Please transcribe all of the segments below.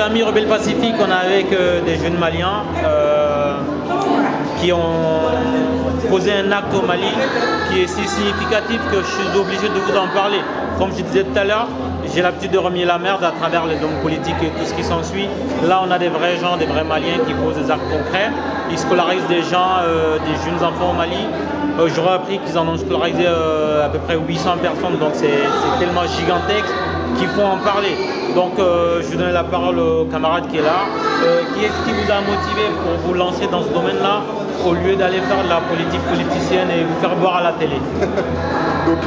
Amis Rebelles Pacifiques, on est avec des jeunes Maliens qui ont posé un acte au Mali qui est si significatif que je suis obligé de vous en parler. Comme je disais tout à l'heure, j'ai l'habitude de remuer la merde à travers les hommes politiques et tout ce qui s'ensuit. Là, on a des vrais gens, des vrais Maliens qui posent des actes concrets. Ils scolarisent des gens, des jeunes enfants au Mali. J'aurais appris qu'ils en ont scolarisé à peu près 800 personnes, donc c'est tellement gigantesque qu'il faut en parler. Donc je vais donner la parole au camarade qui est là. Qu'est-ce qui vous a motivé pour vous lancer dans ce domaine-là au lieu d'aller faire de la politique politicienne et vous faire boire à la télé? Donc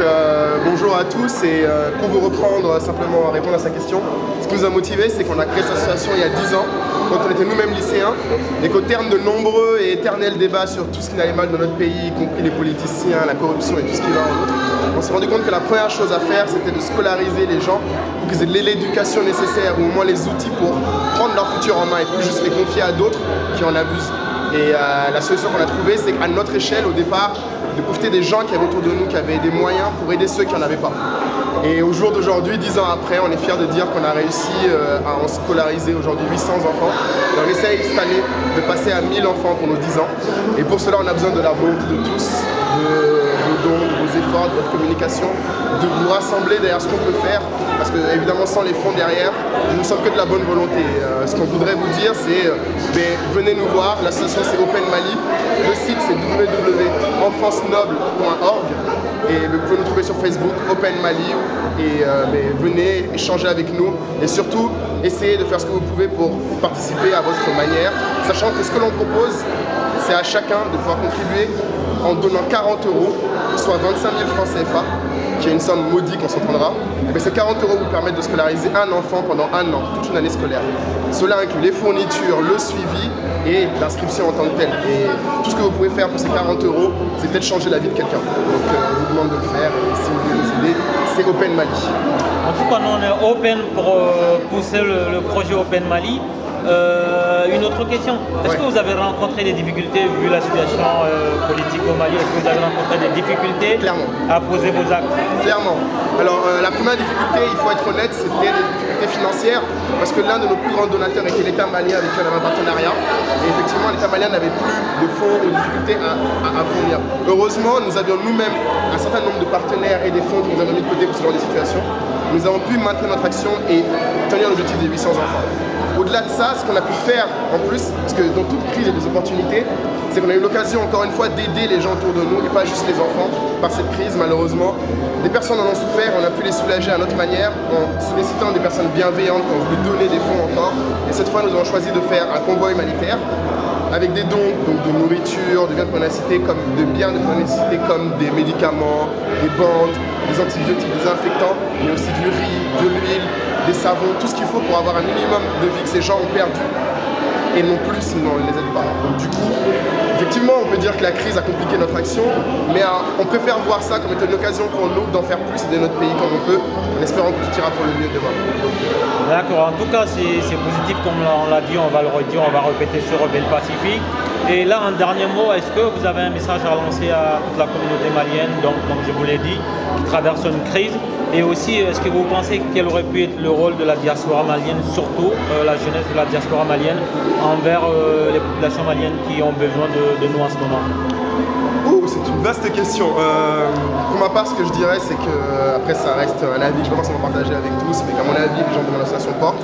bonjour à tous et pour vous reprendre simplement à répondre à sa question, ce qui nous a motivé c'est qu'on a créé cette association il y a 10 ans quand on était nous-mêmes lycéens et qu'au terme de nombreux et éternels débats sur tout ce qui n'allait mal dans notre pays, y compris les politiciens, la corruption et tout ce qui va en autre, on s'est rendu compte que la première chose à faire c'était de scolariser les gens pour qu'ils aient l'éducation nécessaire ou au moins les outils pour prendre leur futur en main et plus juste les confier à d'autres qui en abusent. Et la solution qu'on a trouvée, c'est qu'à notre échelle, au départ, de profiter des gens qui avaient autour de nous, qui avaient des moyens pour aider ceux qui n'en avaient pas. Et au jour d'aujourd'hui, 10 ans après, on est fiers de dire qu'on a réussi à en scolariser aujourd'hui 800 enfants. Et on essaye cette année de passer à 1000 enfants pour nos 10 ans. Et pour cela, on a besoin de la volonté de tous, de vos dons, de vos efforts, de votre communication, de vous rassembler derrière ce qu'on peut faire. Parce que évidemment, sans les fonds derrière, nous ne sommes que de la bonne volonté. Ce qu'on voudrait vous dire, c'est venez nous voir. L'association, c'est Open Mali. Le site, c'est www.enfancenoble.org. Et vous pouvez nous trouver sur Facebook, Open Mali. Et venez échanger avec nous. Et surtout, essayez de faire ce que vous pouvez pour participer à votre manière. Sachant que ce que l'on propose, c'est à chacun de pouvoir contribuer en donnant 40 €, soit 25 000 francs CFA, qui est une somme maudite, on s'entendra. Et ces 40 € vous permettent de scolariser un enfant pendant un an, toute une année scolaire. Cela inclut les fournitures, le suivi et l'inscription en tant que telle. Et tout ce que vous pouvez faire pour ces 40 €, c'est peut-être changer la vie de quelqu'un. Donc on vous demande de le faire et si vous voulez nous aider, c'est Open Mali. En tout cas, nous on est open pour pousser le projet Open Mali. Une autre question, est-ce que vous avez rencontré des difficultés vu la situation politique au Mali? Est-ce que vous avez rencontré des difficultés à poser vos actes? Clairement. Alors la première difficulté, il faut être honnête, c'était des difficultés financières parce que l'un de nos plus grands donateurs était l'État malien avec qui on avait un partenariat et effectivement l'État malien n'avait plus de fonds ou de difficultés à fournir. Heureusement, nous avions nous-mêmes un certain nombre de partenaires et des fonds que nous avons mis de côté pour ce genre de situation. Nous avons pu maintenir notre action et tenir l'objectif des 800 enfants. Au-delà de ça, ce qu'on a pu faire en plus, parce que dans toute crise il y a des opportunités, c'est qu'on a eu l'occasion encore une fois d'aider les gens autour de nous et pas juste les enfants par cette crise malheureusement. Des personnes en ont souffert, on a pu les soulager à notre manière en sollicitant des personnes bienveillantes qui ont voulu donner des fonds encore. Et cette fois nous avons choisi de faire un convoi humanitaire avec des dons donc de nourriture, de biens de première nécessité comme des médicaments, des bandes, des antibiotiques, des désinfectants, mais aussi du riz, de l'huile, des savons, tout ce qu'il faut pour avoir un minimum de vie que ces gens ont perdu et non plus sinon on ne les aide pas. Donc du coup, effectivement on peut dire que la crise a compliqué notre action, mais on préfère voir ça comme étant une occasion pour nous d'en faire plus et de notre pays comme on peut, en espérant que tout ira pour le mieux demain. D'accord, en tout cas c'est positif comme on l'a dit, on va le redire, on va répéter sur Rebelles Pacifiques. Et là, un dernier mot, est-ce que vous avez un message à lancer à toute la communauté malienne, donc comme je vous l'ai dit, qui traverse une crise? Et aussi, est-ce que vous pensez quel aurait pu être le rôle de la diaspora malienne, surtout la jeunesse de la diaspora malienne, envers les populations maliennes qui ont besoin de nous en ce moment? C'est une vaste question. Pour ma part, ce que je dirais, c'est que, après ça reste un avis que je ne vais pas forcément partager avec tous, mais qu'à mon avis, les gens de mon association portent,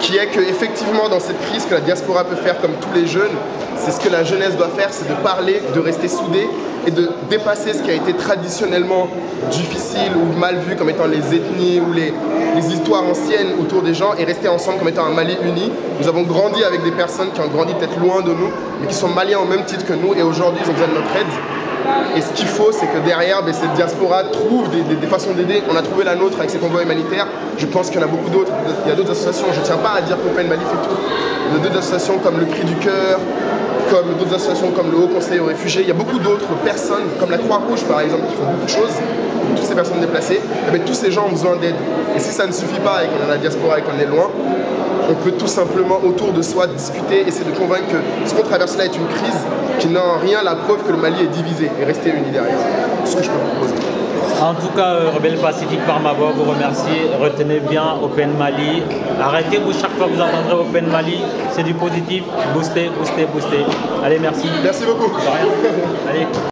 qui est qu'effectivement, dans cette crise, que la diaspora peut faire comme tous les jeunes, c'est ce que la jeunesse doit faire, c'est de parler, de rester soudée et de dépasser ce qui a été traditionnellement difficile ou mal vu comme étant les ethnies ou les histoires anciennes autour des gens et rester ensemble comme étant un Mali uni. Nous avons grandi avec des personnes qui ont grandi peut-être loin de nous, mais qui sont maliens au même titre que nous et aujourd'hui ils ont besoin de notre aide. Et ce qu'il faut, c'est que derrière, cette diaspora trouve des façons d'aider. On a trouvé la nôtre avec ces convois humanitaires. Je pense qu'il y en a beaucoup d'autres. Il y a d'autres associations. Je ne tiens pas à dire qu'Open Mali fait tout. Il y a d'autres associations comme le Cri du Cœur, comme d'autres associations comme le Haut Conseil aux réfugiés. Il y a beaucoup d'autres personnes, comme la Croix-Rouge par exemple, qui font beaucoup de choses. Toutes ces personnes déplacées. Mais tous ces gens ont besoin d'aide. Et si ça ne suffit pas et qu'on est dans la diaspora et qu'on est loin, on peut tout simplement autour de soi discuter, essayer de convaincre que ce qu'on traverse là est une crise qui n'a en rien la preuve que le Mali est divisé et rester uni derrière. C'est ce que je peux vous proposer. En tout cas, Rebelle Pacifique par ma voix vous remercie. Retenez bien Open Mali. Arrêtez-vous chaque fois que vous entendrez Open Mali. C'est du positif. Boostez, boostez, boostez. Allez, merci. Merci beaucoup. De rien. Allez.